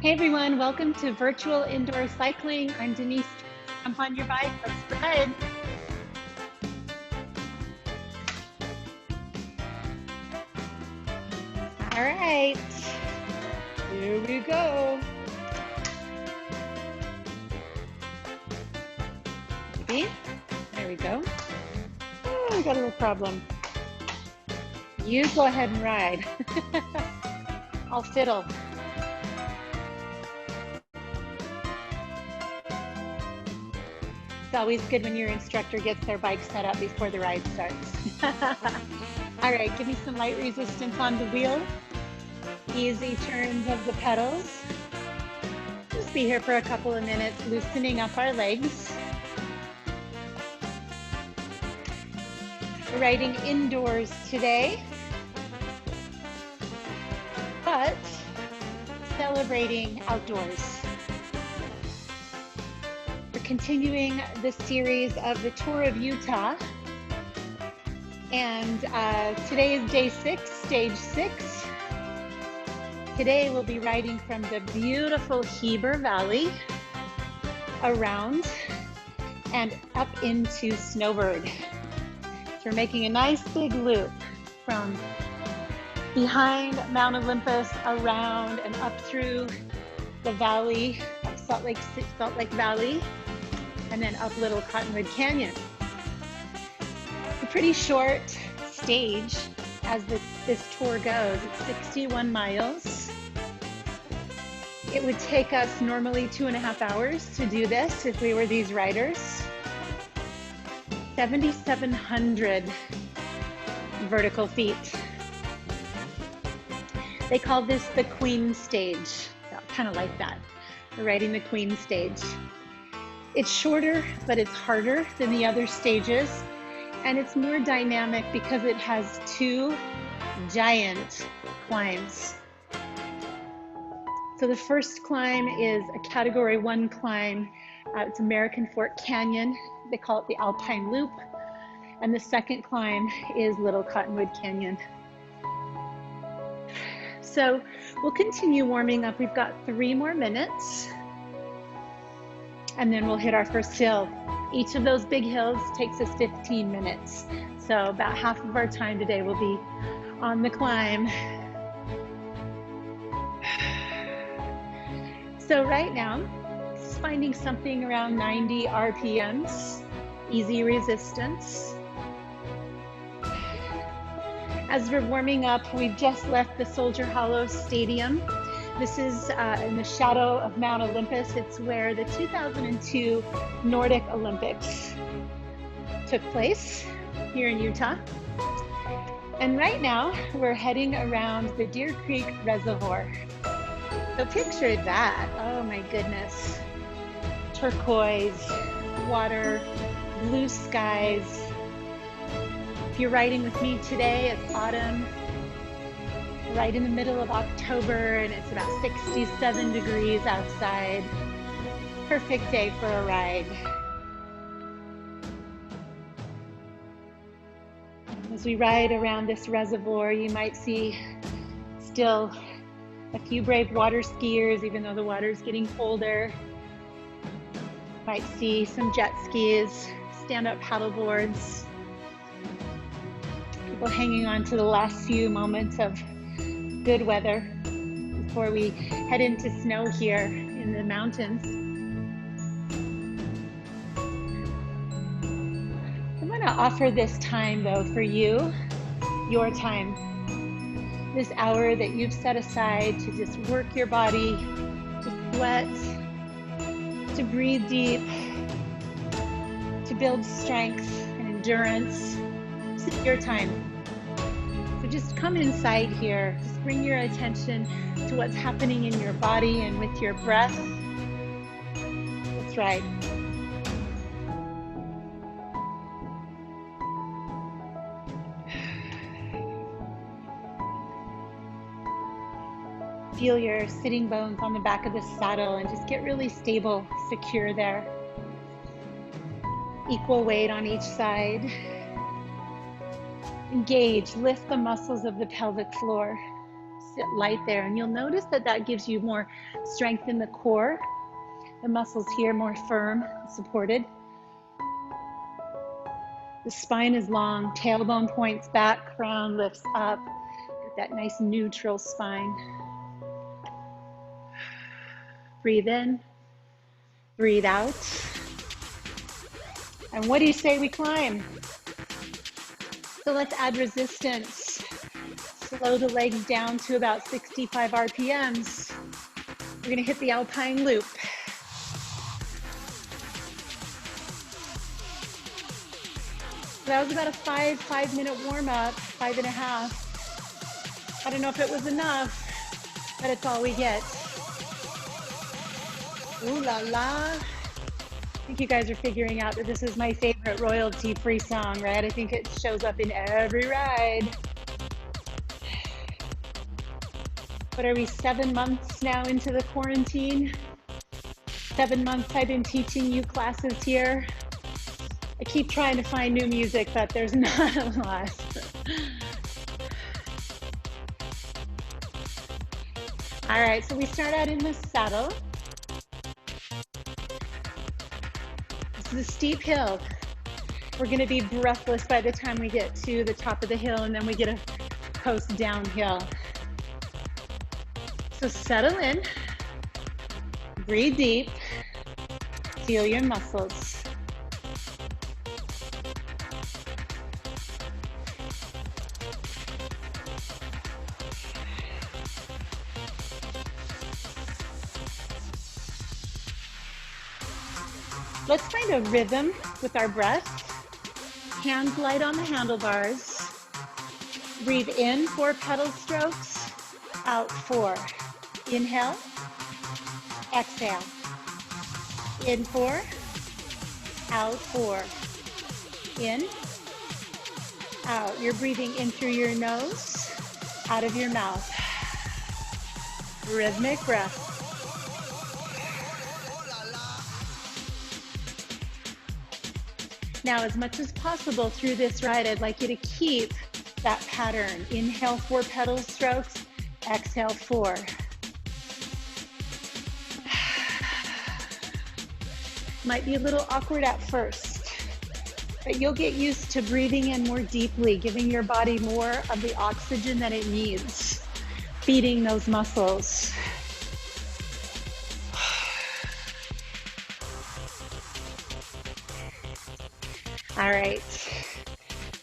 Hey everyone, welcome to virtual indoor cycling. I'm Denise. Jump on your bike, let's ride. All right, here we go. See? There we go. Oh, we got a little problem. You go ahead and ride. I'll fiddle. It's always good when your instructor gets their bike set up before the ride starts. All right, give me some light resistance on the wheel. Easy turns of the pedals. Just be here for a couple of minutes, loosening up our legs. We're riding indoors today, but celebrating outdoors. Continuing the series of the Tour of Utah, and today is day 6, stage 6. Today we'll be riding from the beautiful Heber Valley around and up into Snowbird. So we're making a nice big loop from behind Mount Olympus around and up through the valley of Salt Lake Valley, and then up Little Cottonwood Canyon. It's a pretty short stage as this tour goes. It's 61 miles. It would take us normally 2.5 hours to do this if we were these riders. 7,700 vertical feet. They call this the Queen stage. Kind of like that. We're riding the Queen stage. It's shorter, but it's harder than the other stages, and it's more dynamic because it has 2 giant climbs. So the first climb is a Category 1 climb. It's American Fork Canyon. They call it the Alpine Loop. And the second climb is Little Cottonwood Canyon. So we'll continue warming up. We've got 3 more minutes. And then we'll hit our first hill. Each of those big hills takes us 15 minutes. So about half of our time today will be on the climb. So right now, just finding something around 90 RPMs, easy resistance. As we're warming up, we've just left the Soldier Hollow Stadium. This is in the shadow of Mount Olympus. It's where the 2002 Nordic Olympics took place here in Utah. And right now, we're heading around the Deer Creek Reservoir. So picture that. Oh my goodness. Turquoise water, blue skies. If you're riding with me today, it's autumn. Right in the middle of October, and it's about 67 degrees outside. Perfect day for a ride. As we ride around this reservoir, you might see still a few brave water skiers, even though the water's getting colder. Might see some jet skis, stand-up paddle boards. People hanging on to the last few moments of good weather before we head into snow here in the mountains. I'm going to offer this time though for you, your time, this hour that you've set aside to just work your body, to sweat, to breathe deep, to build strength and endurance. This is your time. So just come inside here. Just bring your attention to what's happening in your body and with your breath. That's right. Feel your sitting bones on the back of the saddle and just get really stable, secure there. Equal weight on each side. Engage, lift the muscles of the pelvic floor. light there. And you'll notice that that gives you more strength in the core. The muscles here more firm, supported. The spine is long, tailbone points back, crown lifts up. Get that nice neutral spine. Breathe in, breathe out. And what do you say we climb? So let's add resistance. Slow the legs down to about 65 RPMs. We're gonna hit the Alpine Loop. So that was about a five-minute warm-up, 5.5. I don't know if it was enough, but it's all we get. Ooh la la. I think you guys are figuring out that this is my favorite royalty-free song, right? I think it shows up in every ride. What are we, 7 months now into the quarantine? 7 months I've been teaching you classes here. I keep trying to find new music, but there's not a lot. All right, so we start out in the saddle. This is a steep hill. We're gonna be breathless by the time we get to the top of the hill, and then we get a coast downhill. So settle in, breathe deep, feel your muscles. Let's find a rhythm with our breath. Hands light on the handlebars. Breathe in 4 pedal strokes, out 4. Inhale, exhale. In 4, out 4. In, out. You're breathing in through your nose, out of your mouth. Rhythmic breath. Now, as much as possible through this ride, I'd like you to keep that pattern. Inhale 4 pedal strokes, exhale 4. Might be a little awkward at first, but you'll get used to breathing in more deeply, giving your body more of the oxygen that it needs, feeding those muscles. All right,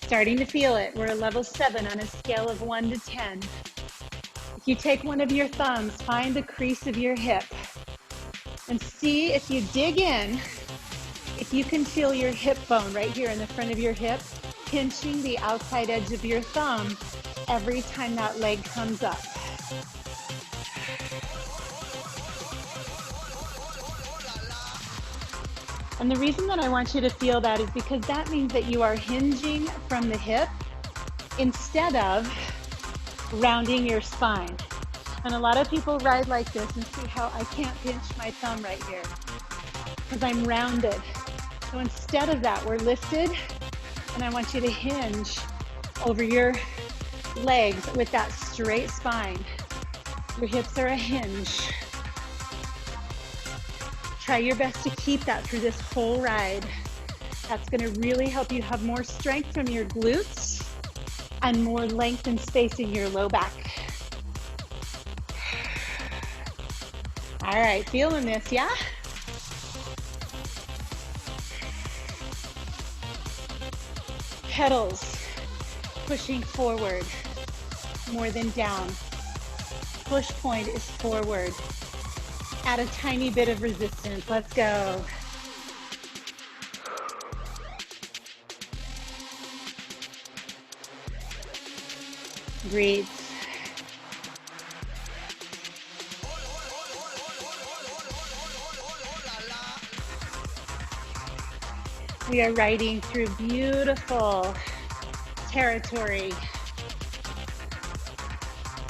starting to feel it. We're at level 7 on a scale of 1 to 10. If you take one of your thumbs, find the crease of your hip and see if you dig in, if you can feel your hip bone right here in the front of your hip, pinching the outside edge of your thumb every time that leg comes up. And the reason that I want you to feel that is because that means that you are hinging from the hip instead of rounding your spine. And a lot of people ride like this and see how I can't pinch my thumb right here because I'm rounded. So instead of that, we're lifted, and I want you to hinge over your legs with that straight spine. Your hips are a hinge. Try your best to keep that through this whole ride. That's going to really help you have more strength from your glutes and more length and space in your low back. All right, feeling this, yeah? Pedals pushing forward more than down. Push point is forward. Add a tiny bit of resistance. Let's go. Breathe. We are riding through beautiful territory.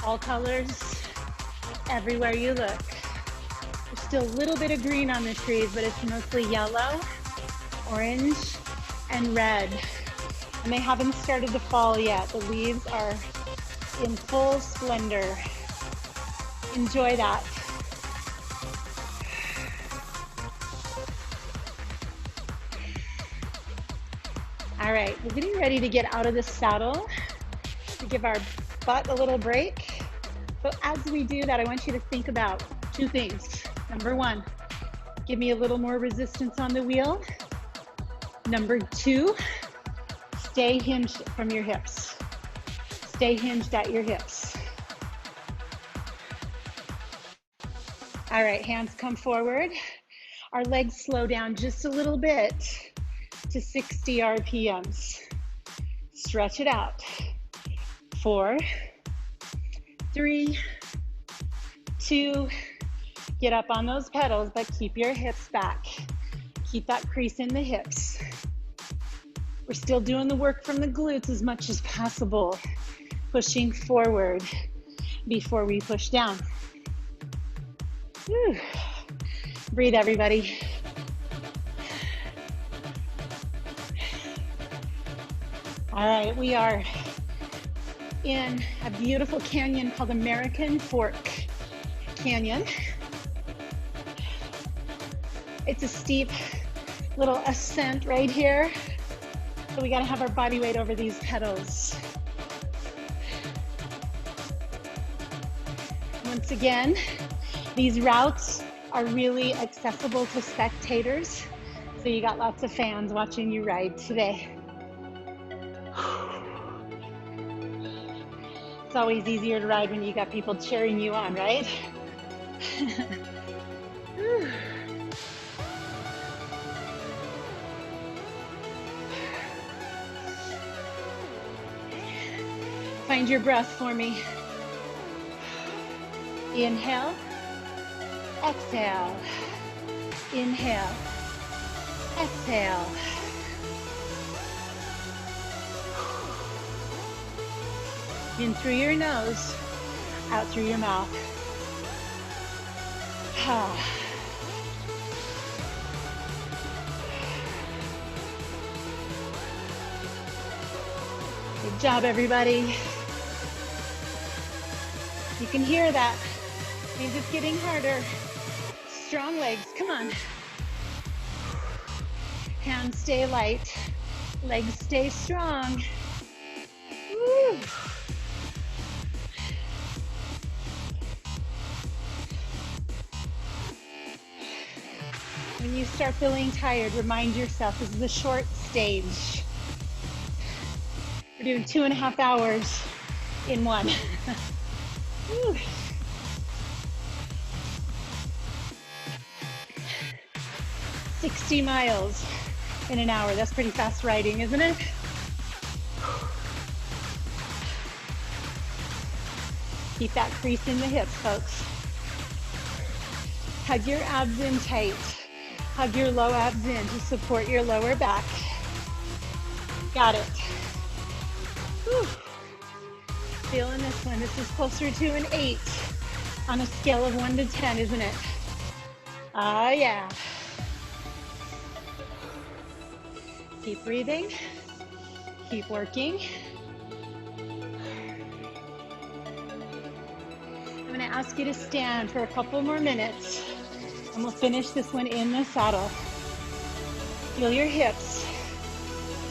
All colors, everywhere you look. There's still a little bit of green on the trees, but it's mostly yellow, orange, and red. And they haven't started to fall yet. The leaves are in full splendor. Enjoy that. All right, we're getting ready to get out of the saddle to give our butt a little break. But as we do that, I want you to think about two things. Number one, give me a little more resistance on the wheel. Number two, stay hinged from your hips. Stay hinged at your hips. All right, hands come forward. Our legs slow down just a little bit to 60 RPMs. Stretch it out. 4, 3, 2, get up on those pedals, but keep your hips back. Keep that crease in the hips. We're still doing the work from the glutes as much as possible, pushing forward before we push down. Whew. Breathe, everybody. All right, we are in a beautiful canyon called American Fork Canyon. It's a steep little ascent right here. So we gotta have our body weight over these pedals. Once again, these routes are really accessible to spectators. So you got lots of fans watching you ride today. It's always easier to ride when you got people cheering you on, right? Find your breath for me. Inhale, exhale. Inhale, exhale. In through your nose, out through your mouth. Good job, everybody. You can hear that. Means it's getting harder. Strong legs, come on. Hands stay light. Legs stay strong. Woo. When you start feeling tired, remind yourself this is a short stage. We're doing 2.5 hours in one. 60 miles in an hour. That's pretty fast riding, isn't it? Keep that crease in the hips, folks. Hug your abs in tight. Hug your low abs in to support your lower back. Got it. Whew. Feeling this one. This is closer to an 8 on a scale of 1 to 10, isn't it? Ah, yeah. Keep breathing. Keep working. I'm going to ask you to stand for a couple more minutes, and we'll finish this one in the saddle. Feel your hips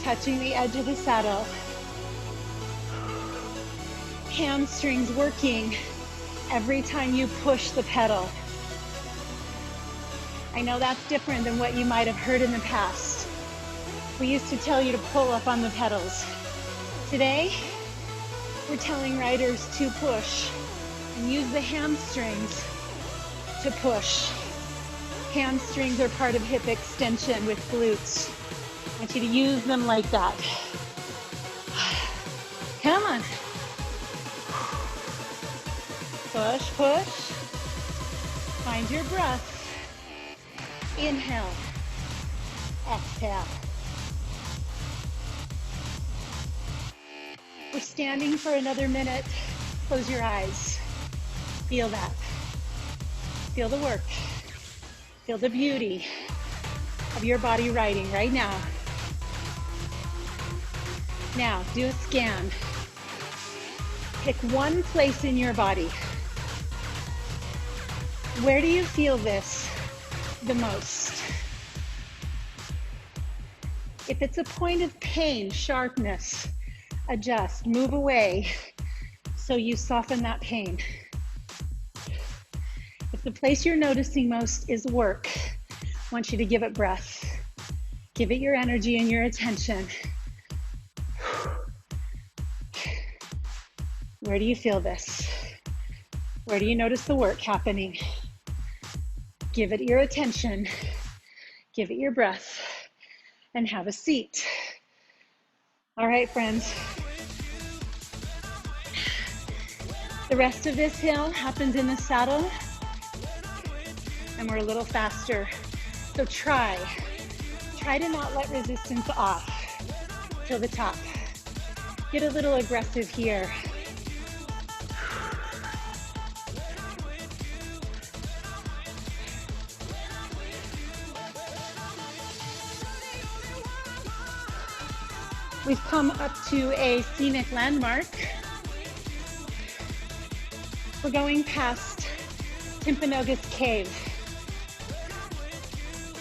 touching the edge of the saddle. Hamstrings working every time you push the pedal. I know that's different than what you might have heard in the past. We used to tell you to pull up on the pedals. Today, we're telling riders to push and use the hamstrings to push. Hamstrings are part of hip extension with glutes. I want you to use them like that. Come on. Push, push. Find your breath. Inhale. Exhale. We're standing for another minute. Close your eyes. Feel that. Feel the work. Feel the beauty of your body riding right now. Now, do a scan. Pick one place in your body. Where do you feel this the most? If it's a point of pain, sharpness, adjust, move away so you soften that pain. If the place you're noticing most is work, I want you to give it breath. Give it your energy and your attention. Where do you feel this? Where do you notice the work happening? Give it your attention. Give it your breath. And have a seat. All right, friends. The rest of this hill happens in the saddle, and we're a little faster. So try to not let resistance off till the top. Get a little aggressive here. We've come up to a scenic landmark. We're going past Timpanogos Cave,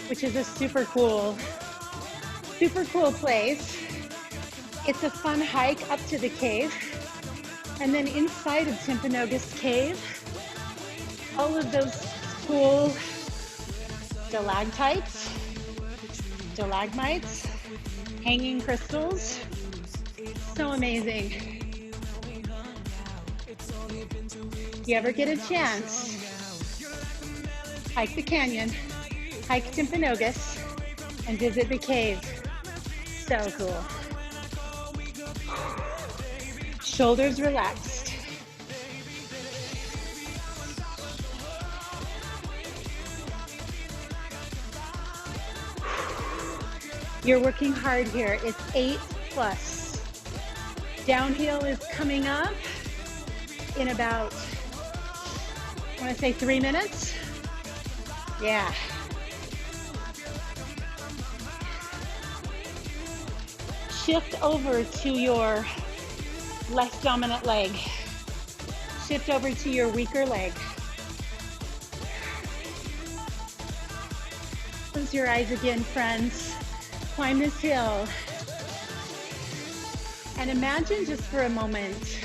which is a super cool place. It's a fun hike up to the cave. And then inside of Timpanogos Cave, all of those cool stalactites, stalagmites, hanging crystals, so amazing. If you ever get a chance, hike the canyon, hike Timpanogos, and visit the cave. So cool. Shoulders relaxed. You're working hard here. It's 8+. Downhill is coming up in about, I want to say 3 minutes. Yeah. Shift over to your less dominant leg. Shift over to your weaker leg. Close your eyes again, friends. Climb this hill. And imagine just for a moment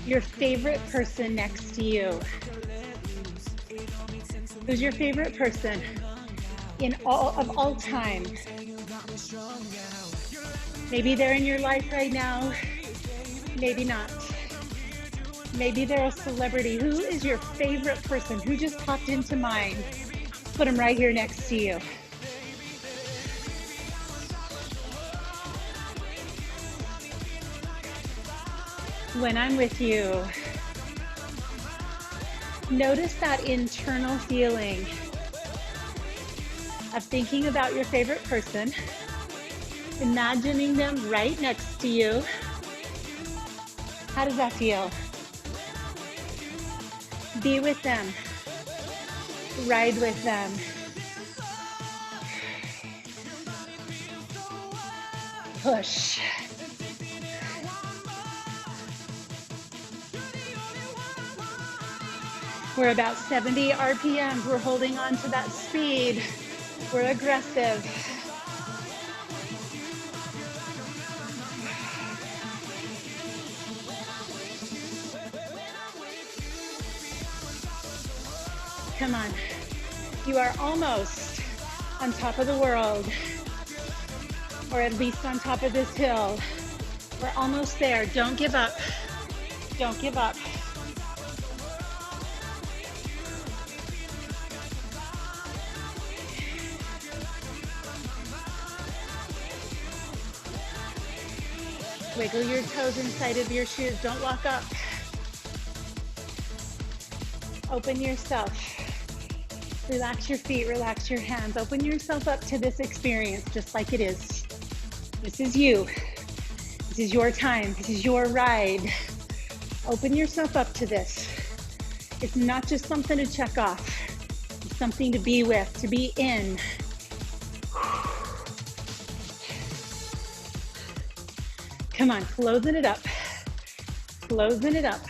your favorite person next to you. Who's your favorite person in all time? Maybe they're in your life right now, maybe not. Maybe they're a celebrity. Who is your favorite person? Who just popped into mind? Put them right here next to you. When I'm with you, notice that internal feeling of thinking about your favorite person, imagining them right next to you. How does that feel? Be with them. Ride with them. Push. We're about 70 RPMs. We're holding on to that speed. We're aggressive. Come on. You are almost on top of the world, or at least on top of this hill. We're almost there. Don't give up. Don't give up. Wiggle your toes inside of your shoes. Don't walk up. Open yourself. Relax your feet, relax your hands. Open yourself up to this experience just like it is. This is you. This is your time. This is your ride. Open yourself up to this. It's not just something to check off. It's something to be with, to be in. Come on, closing it up. Closing it up.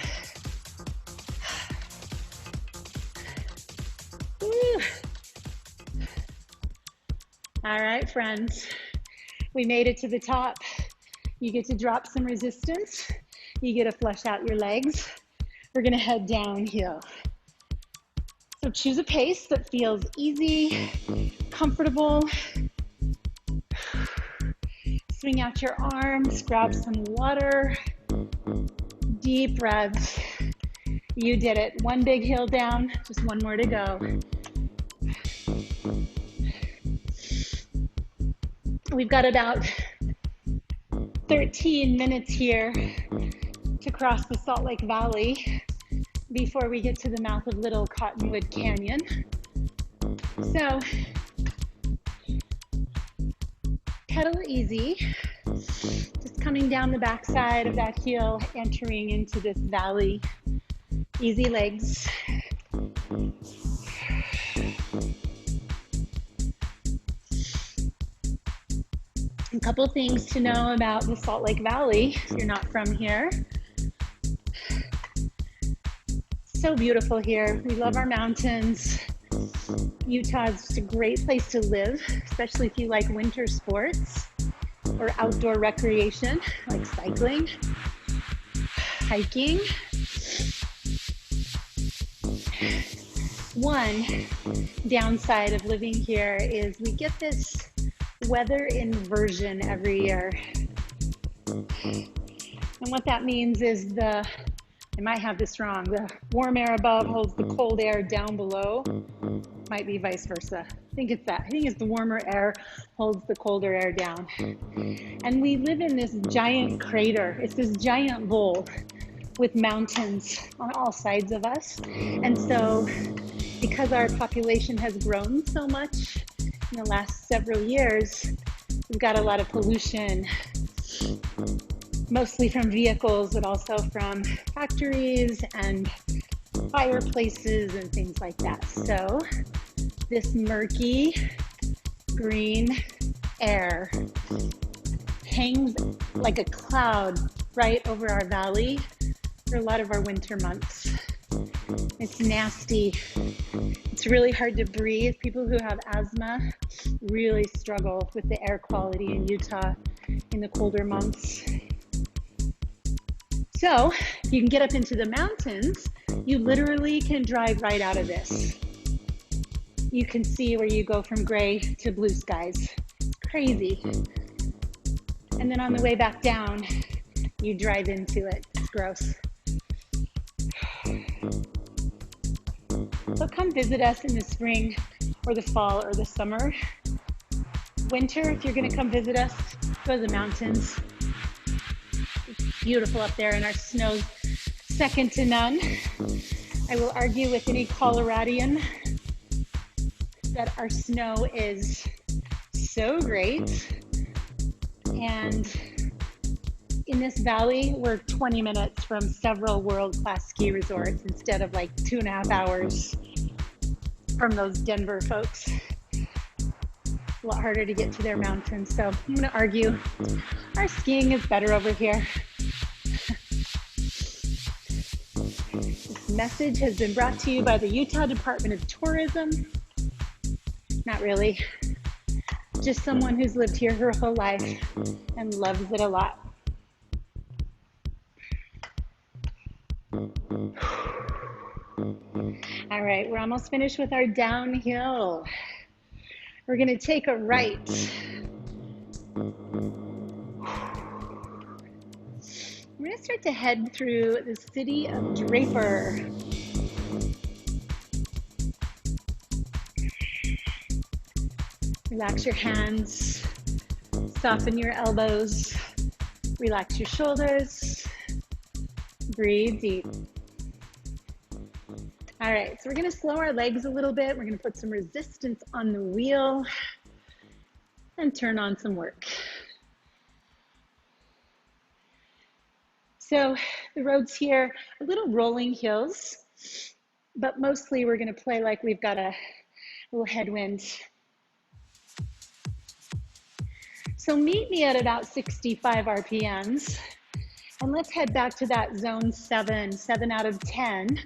All right, friends, we made it to the top. You get to drop some resistance. You get to flush out your legs. We're gonna head downhill. So choose a pace that feels easy, comfortable. Swing out your arms, grab some water. Deep breaths. You did it. One big hill down, just one more to go. We've got about 13 minutes here to cross the Salt Lake Valley before we get to the mouth of Little Cottonwood Canyon. So, pedal easy, just coming down the backside of that hill, entering into this valley. Easy legs. A couple things to know about the Salt Lake Valley if you're not from here. So beautiful here. We love our mountains. Utah is just a great place to live, especially if you like winter sports or outdoor recreation like cycling, hiking. One downside of living here is we get this weather inversion every year. And what that means is I might have this wrong, the warm air above holds the cold air down below. Might be vice versa. I think it's that. I think it's the warmer air holds the colder air down. And we live in this giant crater. It's this giant bowl with mountains on all sides of us. And so because our population has grown so much in the last several years, we've got a lot of pollution, mostly from vehicles, but also from factories and fireplaces and things like that. So this murky green air hangs like a cloud right over our valley for a lot of our winter months. It's nasty. It's really hard to breathe. People who have asthma really struggle with the air quality in Utah in the colder months. So if you can get up into the mountains, you literally can drive right out of this. You can see where you go from gray to blue skies. It's crazy. And then on the way back down, you drive into it. It's gross. So come visit us in the spring or the fall or the summer. Winter, if you're gonna come visit us, go to the mountains. It's beautiful up there and our snow's second to none. I will argue with any Coloradian that our snow is so great. And in this valley, we're 20 minutes from several world-class ski resorts instead of like 2.5 hours from those Denver folks. A lot harder to get to their mountains. So I'm gonna argue our skiing is better over here. This message has been brought to you by the Utah Department of Tourism. Not really, just someone who's lived here her whole life and loves it a lot. All right, we're almost finished with our downhill. We're gonna take a right. We're gonna start to head through the city of Draper. Relax your hands, soften your elbows, relax your shoulders, breathe deep. All right, so we're gonna slow our legs a little bit. We're gonna put some resistance on the wheel and turn on some work. So the roads here, a little rolling hills, but mostly we're gonna play like we've got a little headwind. So meet me at about 65 RPMs, and let's head back to that zone 7 out of 10.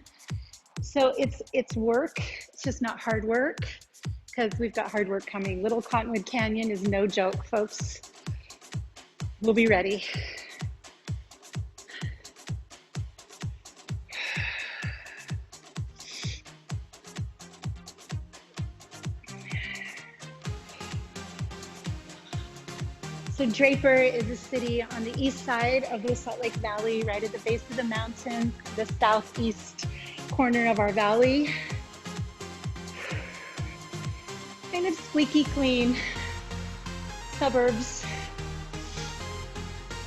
So it's work, it's just not hard work, because we've got hard work coming. Little Cottonwood Canyon is no joke, folks. We'll be ready. So Draper is a city on the east side of the Salt Lake Valley, right at the base of the mountain, the southeast corner of our valley. Kind of squeaky clean suburbs.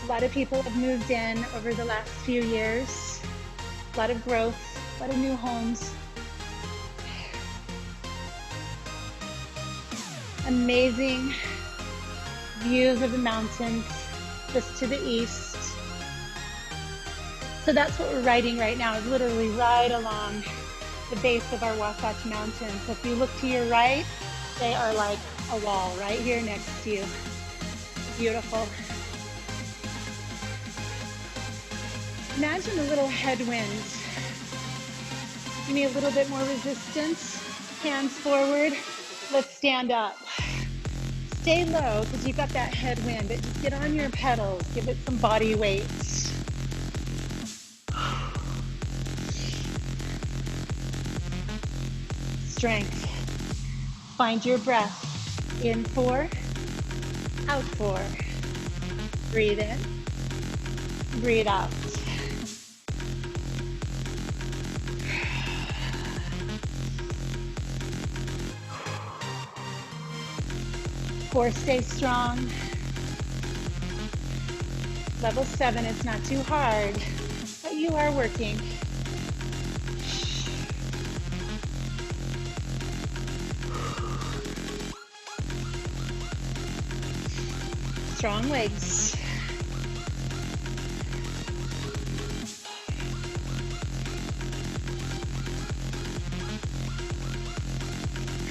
A lot of people have moved in over the last few years. A lot of growth, a lot of new homes. Amazing views of the mountains just to the east. So that's what we're riding right now, is literally right along the base of our Wasatch Mountains. So if you look to your right, they are like a wall right here next to you. Beautiful. Imagine a little headwind. Give me a little bit more resistance. Hands forward. Let's stand up. Stay low because you've got that headwind, but just get on your pedals. Give it some body weight. Strength. Find your breath. In 4, out 4. Breathe in, breathe out. 4, stay strong. Level 7, it's not too hard, but you are working. Strong legs.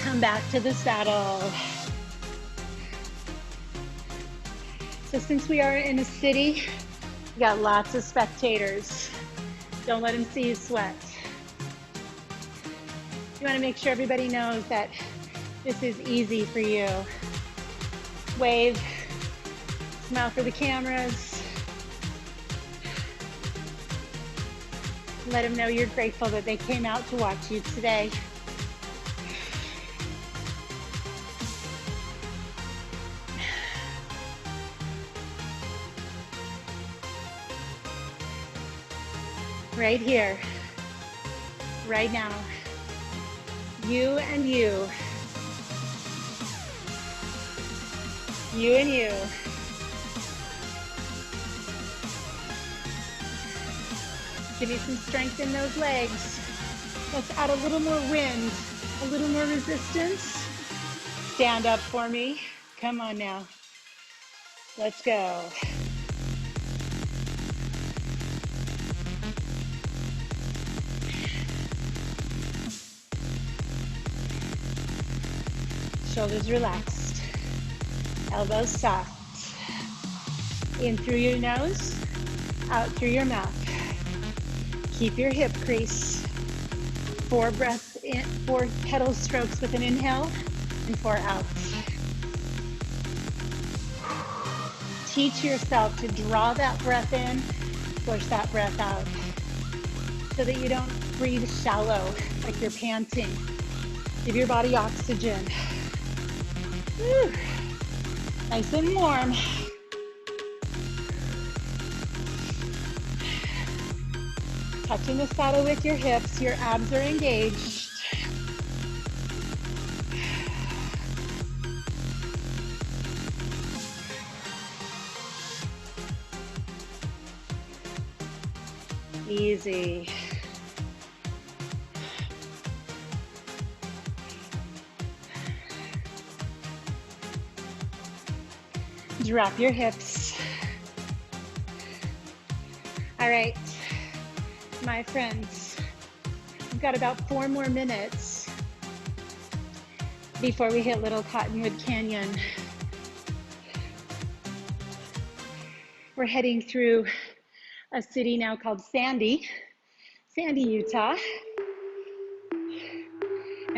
Come back to the saddle. So since we are in a city, we got lots of spectators. Don't let them see you sweat. You want to make sure everybody knows that this is easy for you. Wave, smile for the cameras. Let them know you're grateful that they came out to watch you today. Right here, right now, you and you, you and you. Give me some strength in those legs. Let's add a little more wind, a little more resistance. Stand up for me. Come on now. Let's go. Shoulders relaxed, elbows soft. In through your nose, out through your mouth. Keep your hip crease. 4 breaths in, 4 pedal strokes with an inhale, and 4 out. Teach yourself to draw that breath in, push that breath out, so that you don't breathe shallow, like you're panting. Give your body oxygen. Whew. Nice and warm. Touching the saddle with your hips, your abs are engaged. Easy. Drop your hips. All right, my friends, we've got about 4 more minutes before we hit Little Cottonwood Canyon. We're heading through a city now called Sandy, Utah.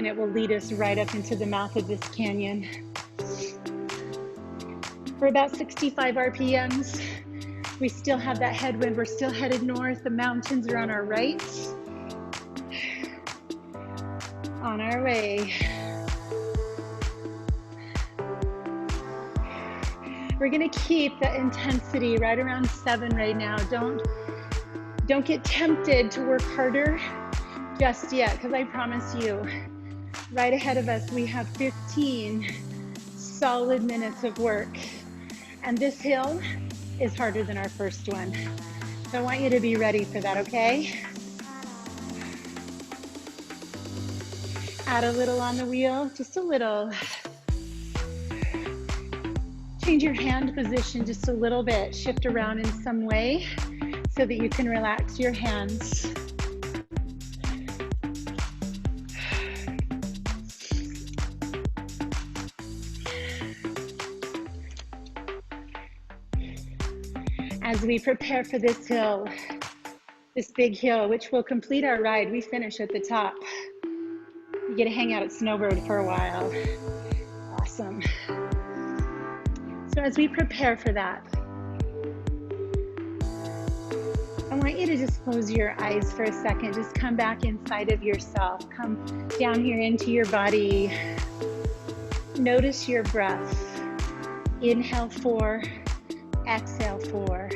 and it will lead us right up into the mouth of this canyon. For about 65 RPMs, we still have that headwind. We're still headed north. The mountains are on our right. On our way. We're gonna keep the intensity right around 7 right now. Don't get tempted to work harder just yet, because I promise you, right ahead of us, we have 15 solid minutes of work. And this hill is harder than our first one. So I want you to be ready for that, okay? Add a little on the wheel, just a little. Change your hand position just a little bit. Shift around in some way so that you can relax your hands. As we prepare for this hill, this big hill, which will complete our ride, we finish at the top. You get to hang out at Snowbird for a while. Awesome. So as we prepare for that, I want you to just close your eyes for a second. Just come back inside of yourself. Come down here into your body. Notice your breath. Inhale 4, exhale 4.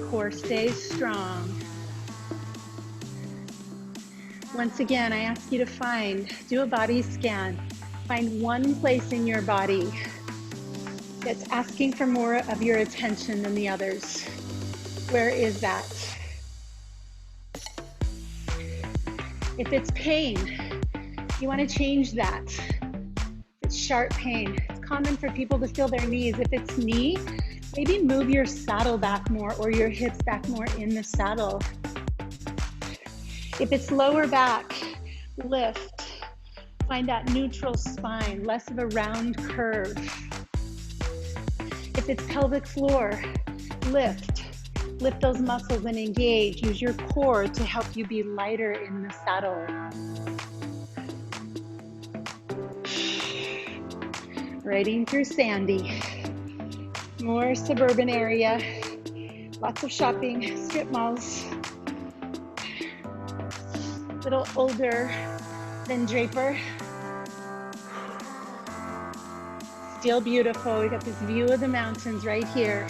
Core stays strong. Once again, I ask you to do a body scan. Find one place in your body that's asking for more of your attention than the others. Where is that? If it's pain, you want to change that. If it's sharp pain, it's common for people to feel their knees. If it's knee, maybe move your saddle back more or your hips back more in the saddle. If it's lower back, lift. Find that neutral spine, less of a round curve. If it's pelvic floor, lift. Lift those muscles and engage. Use your core to help you be lighter in the saddle. Riding through Sandy. More suburban area. Lots of shopping, strip malls. Little older than Draper. Still beautiful. We got this view of the mountains right here.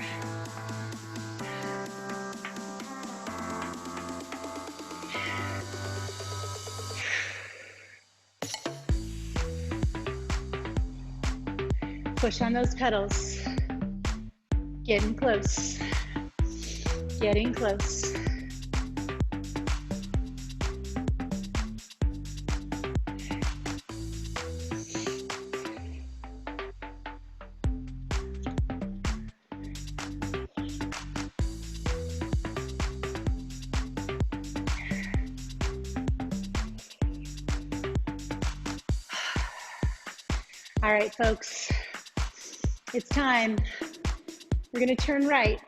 Push on those pedals. Getting close. Getting close. All right, folks, it's time. We're gonna turn right.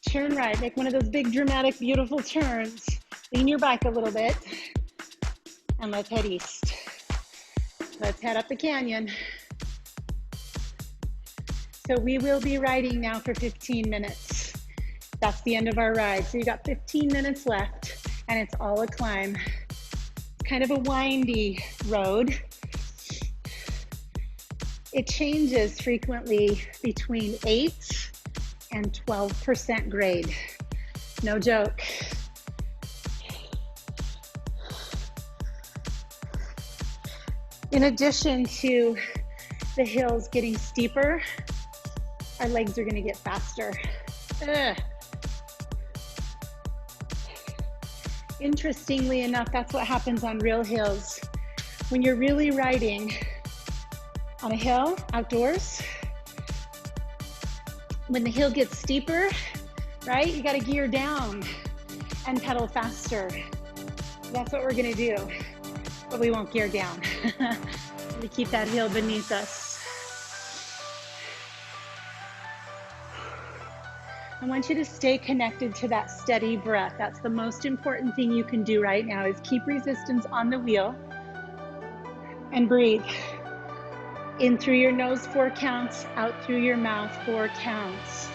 Turn right, make one of those big, dramatic, beautiful turns. Lean your bike a little bit, and let's head east. Let's head up the canyon. So we will be riding now for 15 minutes. That's the end of our ride. So you got 15 minutes left, and it's all a climb. It's kind of a windy road. It changes frequently between 8 and 12% grade. No joke. In addition to the hills getting steeper, our legs are gonna get faster. Ugh. Interestingly enough, that's what happens on real hills. When you're really riding on a hill, outdoors, when the hill gets steeper, right, you gotta gear down and pedal faster. That's what we're gonna do, but we won't gear down. We keep that hill beneath us. want you to stay connected to that steady breath. That's the most important thing you can do right now, is keep resistance on the wheel and breathe. In through your nose, 4 counts, out through your mouth, 4 counts.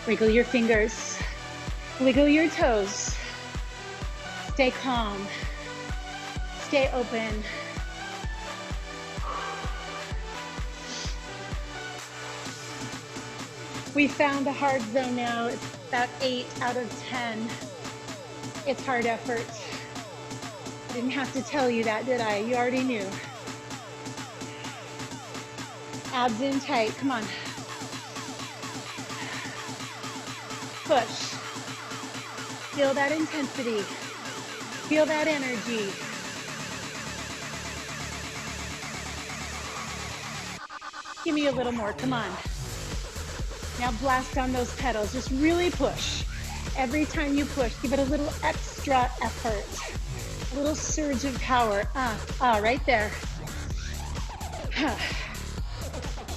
Wiggle your fingers, wiggle your toes. Stay calm, stay open. We found a hard zone now. It's about 8 out of 10. It's hard effort. I didn't have to tell you that, did I? You already knew. Abs in tight, come on. Push. Feel that intensity. Feel that energy. Give me a little more, come on. Now blast on those pedals, just really push. Every time you push, give it a little extra effort. A little surge of power, right there.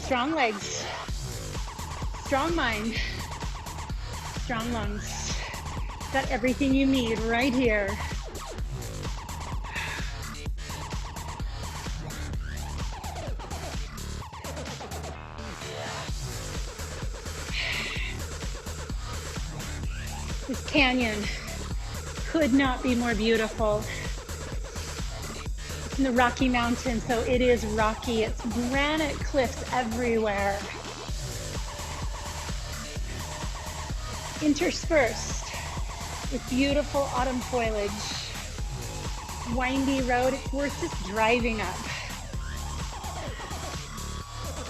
Strong legs, strong mind, strong lungs. Got everything you need right here. This canyon could not be more beautiful. It's in the Rocky Mountains, so it is rocky. It's granite cliffs everywhere. Interspersed with beautiful autumn foliage. Windy road, it's worth just driving up.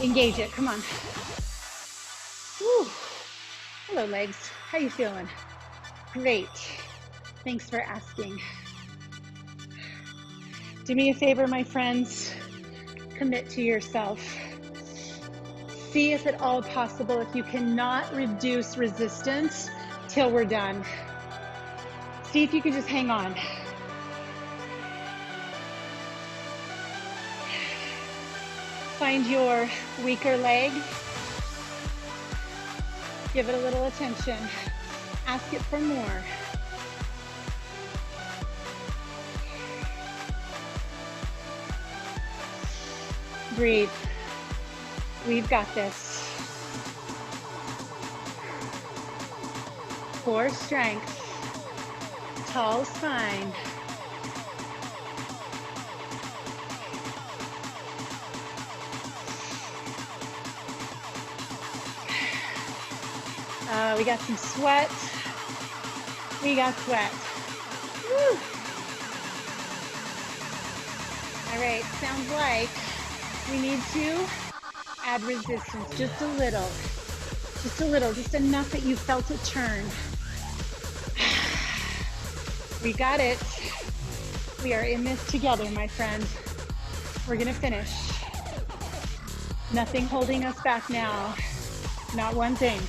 Engage it, come on. Woo. Hello legs, how you feeling? Great, thanks for asking. Do me a favor, my friends, commit to yourself. See if at all possible if you cannot reduce resistance till we're done. See if you can just hang on. Find your weaker leg. Give it a little attention. Ask it for more. Breathe. We've got this. Core strength. Tall spine. We got some sweat. We got sweat. Woo. All right, sounds like we need to add resistance, just a little, just enough that you felt it turn. We got it. We are in this together, my friend. We're gonna finish. Nothing holding us back now, not one thing.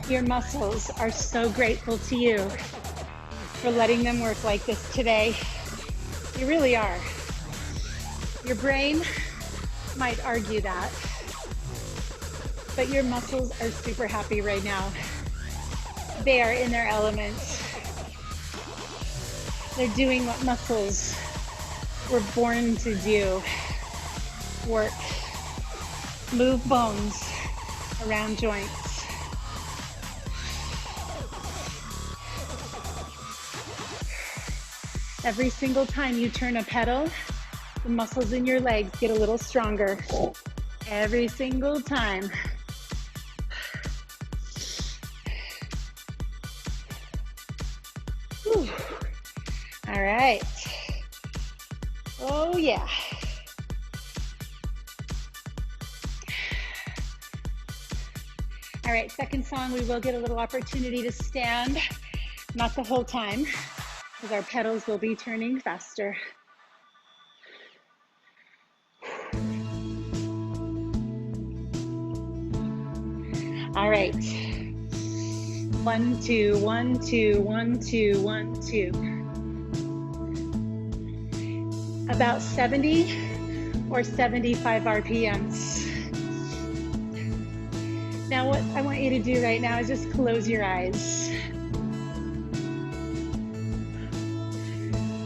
Your muscles are so grateful to you for letting them work like this today. You really are. Your brain might argue that, but your muscles are super happy right now. They are in their element. They're doing what muscles were born to do. Work. Move bones around joints. Every single time you turn a pedal, the muscles in your legs get a little stronger. Every single time. Whew. All right. Oh yeah. All right, second song, we will get a little opportunity to stand, not the whole time, because our pedals will be turning faster. All right. 1, 2, 1, 2, 1, 2, 1, 2. About 70 or 75 RPMs. Now what I want you to do right now is just close your eyes.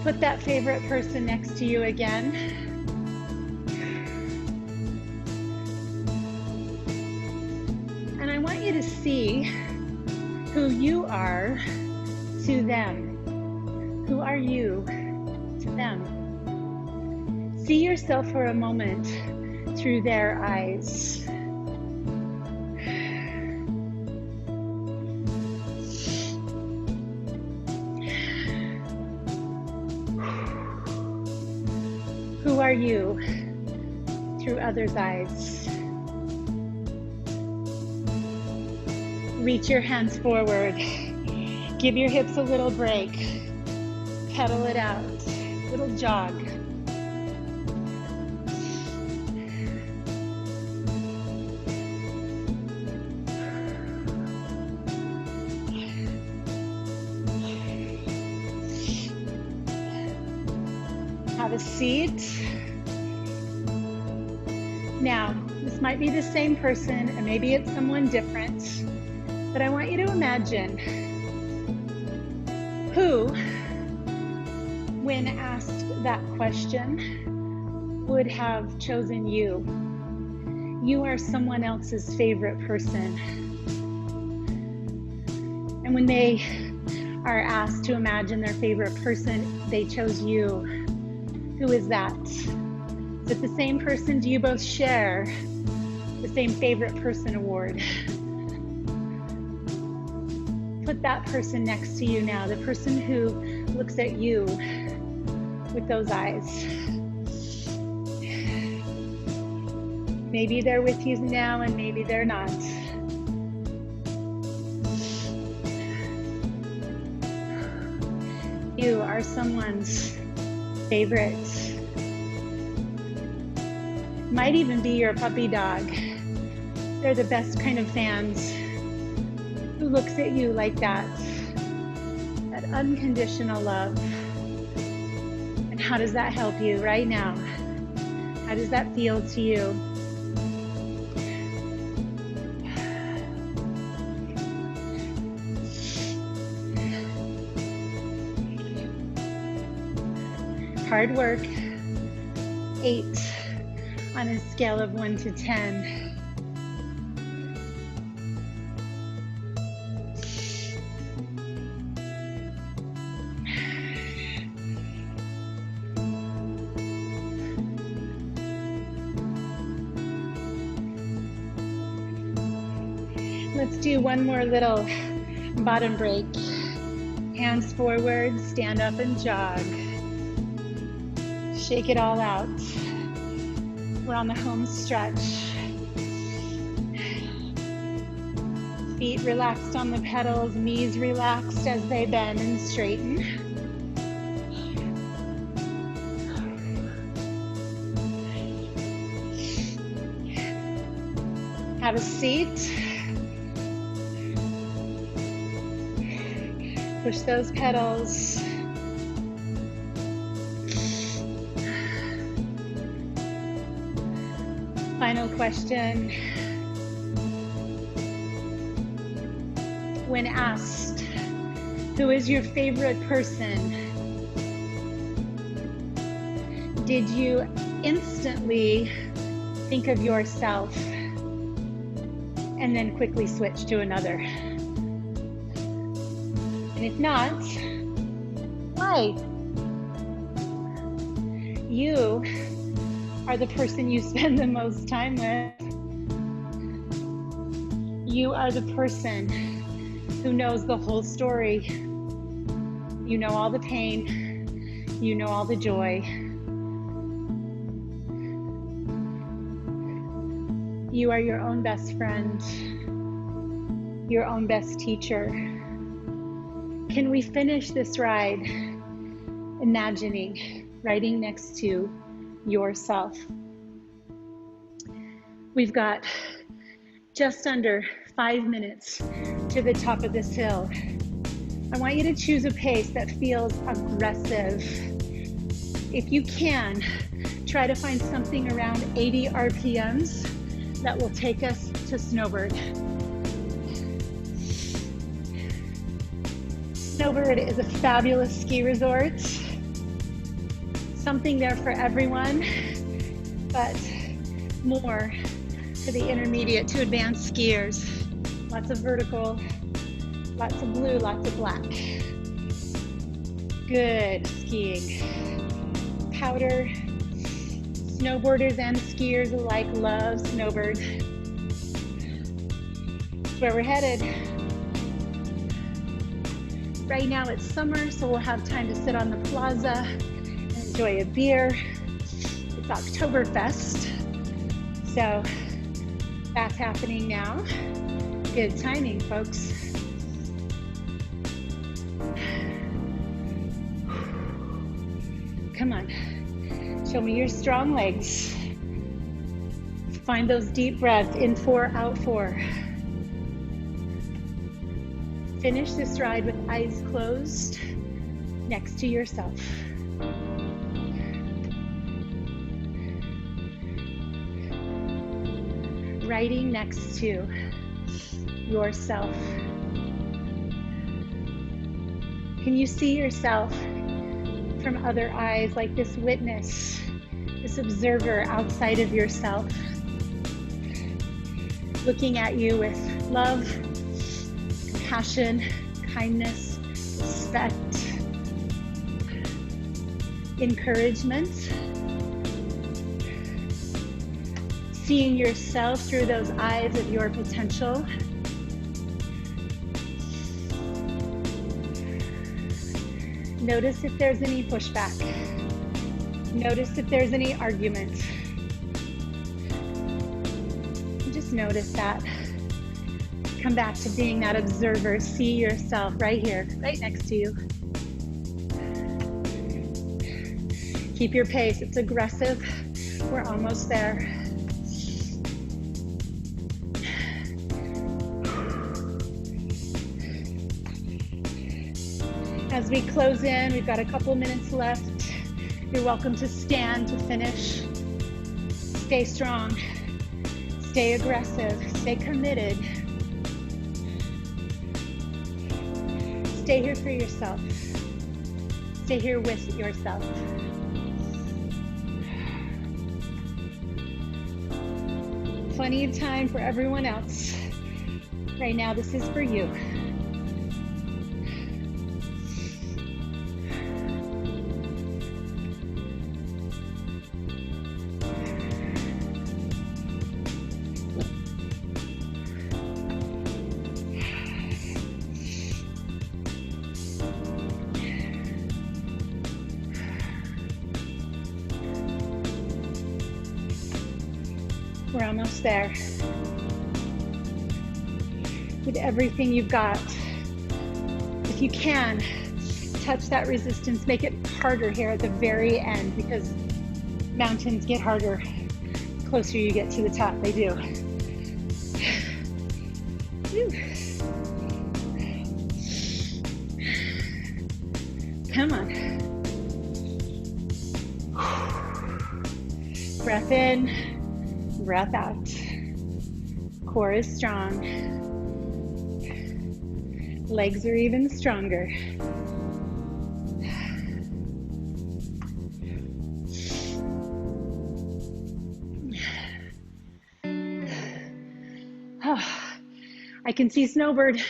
Put that favorite person next to you again. And I want you to see who you are to them. Who are you to them? See yourself for a moment through their eyes. Who are you through others' eyes? Reach your hands forward. Give your hips a little break. Pedal it out. Little jog. Have a seat. Now, this might be the same person, and maybe it's someone different, but I want you to imagine who, when asked that question, would have chosen you. You are someone else's favorite person. And when they are asked to imagine their favorite person, they chose you. Who is that? Is it the same person? Do you both share the same favorite person award? Put that person next to you now, the person who looks at you with those eyes. Maybe they're with you now and maybe they're not. You are someone's favorite. Might even be your puppy dog. They're the best kind of fans who looks at you like that unconditional love. And how does that help you right now? How does that feel to you? Hard work. 8 on a scale of 1 to 10. Let's do one more little bottom break. Hands forward, stand up and jog. Shake it all out. We're on the home stretch. Feet relaxed on the pedals, knees relaxed as they bend and straighten. Have a seat. Push those pedals. Final question. When asked, who is your favorite person? Did you instantly think of yourself and then quickly switch to another? And if not, why? You are the person you spend the most time with. You are the person who knows the whole story. You know all the pain. You know all the joy. You are your own best friend, your own best teacher. Can we finish this ride imagining, riding next to yourself? We've got just under 5 minutes to the top of this hill. I want you to choose a pace that feels aggressive. If you can, try to find something around 80 RPMs that will take us to Snowbird. Snowbird is a fabulous ski resort. Something there for everyone, but more for the intermediate to advanced skiers. Lots of vertical, lots of blue, lots of black. Good skiing. Powder. Snowboarders and skiers alike love Snowbird. That's where we're headed. Right now it's summer, so we'll have time to sit on the plaza and enjoy a beer. It's Oktoberfest, so that's happening now. Good timing, folks. Come on, show me your strong legs. Find those deep breaths, in 4, out 4. Finish this ride with eyes closed next to yourself. Riding next to yourself. Can you see yourself from other eyes, like this witness, this observer outside of yourself, looking at you with love, compassion, kindness, respect, encouragement, seeing yourself through those eyes of your potential. Notice if there's any pushback. Notice if there's any argument. Just notice that. Come back to being that observer. See yourself right here, right next to you. Keep your pace. It's aggressive. We're almost there. As we close in, we've got a couple minutes left. You're welcome to stand to finish. Stay strong. Stay aggressive. Stay committed. Stay here for yourself. Stay here with yourself. Plenty of time for everyone else. Right now, this is for you. We're almost there. With everything you've got, if you can, touch that resistance, make it harder here at the very end, because mountains get harder the closer you get to the top. They do. Come on. Breath in. Breath out. Core is strong. Legs are even stronger. Oh, I can see Snowbird.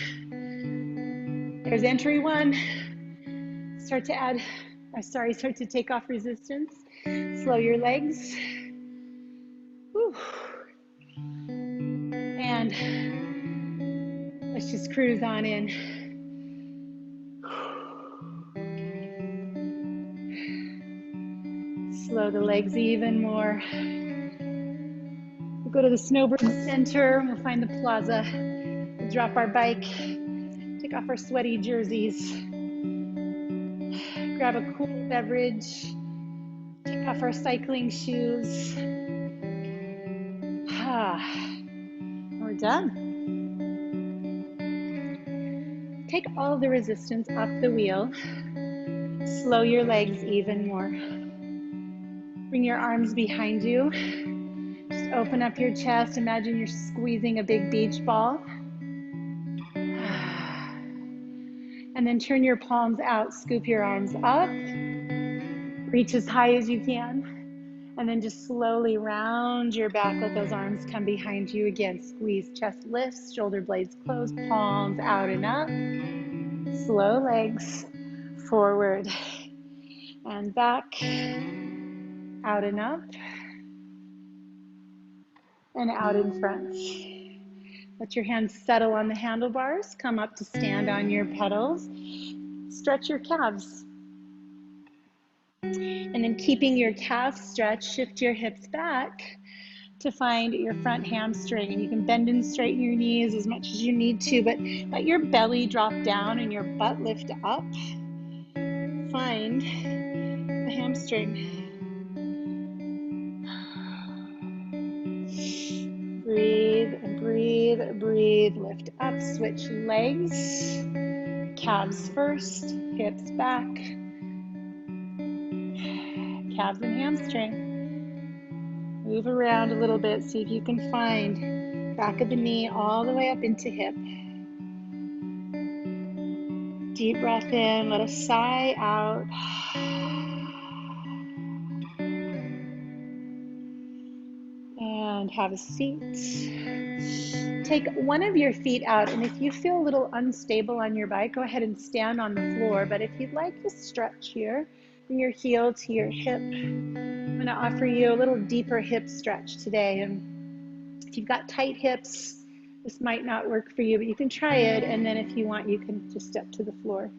There's entry 1. Start to take off resistance. Slow your legs. Whew. And let's just cruise on in. Slow the legs even more. We'll go to the Snowbird Center. We'll find the plaza. We'll drop our bike. Take off our sweaty jerseys. Grab a cool beverage. Take off our cycling shoes. We're And done. Take all the resistance off the wheel. Slow your legs even more. Bring your arms behind you. Just open up your chest. Imagine you're squeezing a big beach ball. And then turn your palms out. Scoop your arms up. Reach as high as you can. And then just slowly round your back. Let those arms come behind you again. Squeeze, chest lifts, shoulder blades closed, palms out and up. Slow legs forward and back, out and up, and out in front. Let your hands settle on the handlebars. Come up to stand on your pedals. Stretch your calves. And then keeping your calves stretched, shift your hips back to find your front hamstring. And you can bend and straighten your knees as much as you need to, but let your belly drop down and your butt lift up. Find the hamstring. Breathe and breathe, breathe. Lift up, switch legs. Calves first, hips back. Calves and hamstring. Move around a little bit, see if you can find back of the knee all the way up into hip. Deep breath in, let a sigh out. And have a seat. Take one of your feet out, and if you feel a little unstable on your bike, go ahead and stand on the floor. But if you'd like to stretch here, bring your heel to your hip. I'm going to offer you a little deeper hip stretch today. And if you've got tight hips, this might not work for you, but you can try it. And then if you want, you can just step to the floor.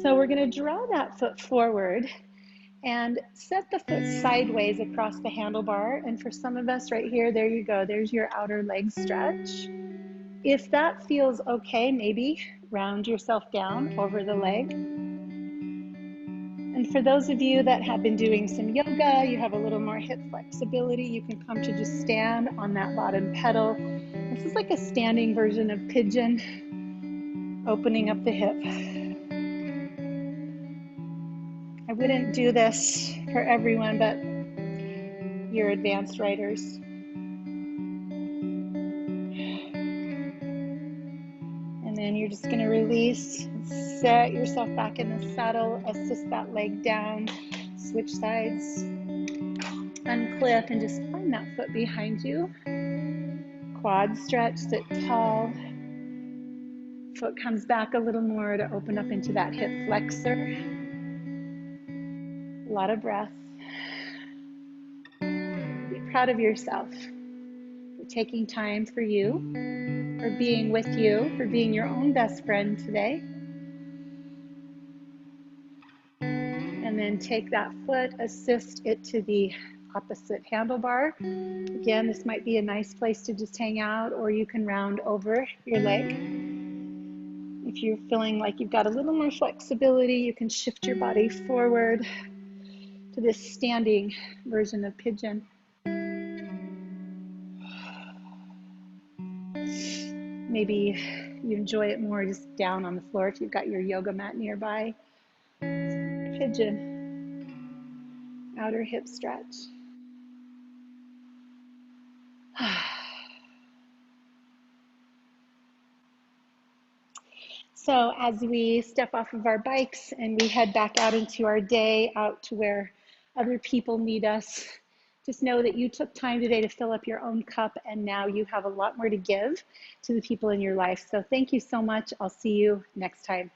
So we're going to draw that foot forward and set the foot sideways across the handlebar. And for some of us right here, there you go. There's your outer leg stretch. If that feels okay, maybe round yourself down over the leg. And for those of you that have been doing some yoga, you have a little more hip flexibility, you can come to just stand on that bottom pedal. This is like a standing version of pigeon, opening up the hip. I wouldn't do this for everyone, but your advanced riders. And then you're just going to release, set yourself back in the saddle, assist that leg down, switch sides, unclip, and just find that foot behind you. Quad stretch, sit tall. Foot comes back a little more to open up into that hip flexor. A lot of breath. Be proud of yourself for taking time for you, for being with you, for being your own best friend today. And then take that foot, assist it to the opposite handlebar. Again, this might be a nice place to just hang out, or you can round over your leg. If you're feeling like you've got a little more flexibility, you can shift your body forward to this standing version of pigeon. Maybe you enjoy it more just down on the floor if you've got your yoga mat nearby. Pigeon, outer hip stretch. So as we step off of our bikes and we head back out into our day, out to where other people need us, just know that you took time today to fill up your own cup, and now you have a lot more to give to the people in your life. So thank you so much. I'll see you next time.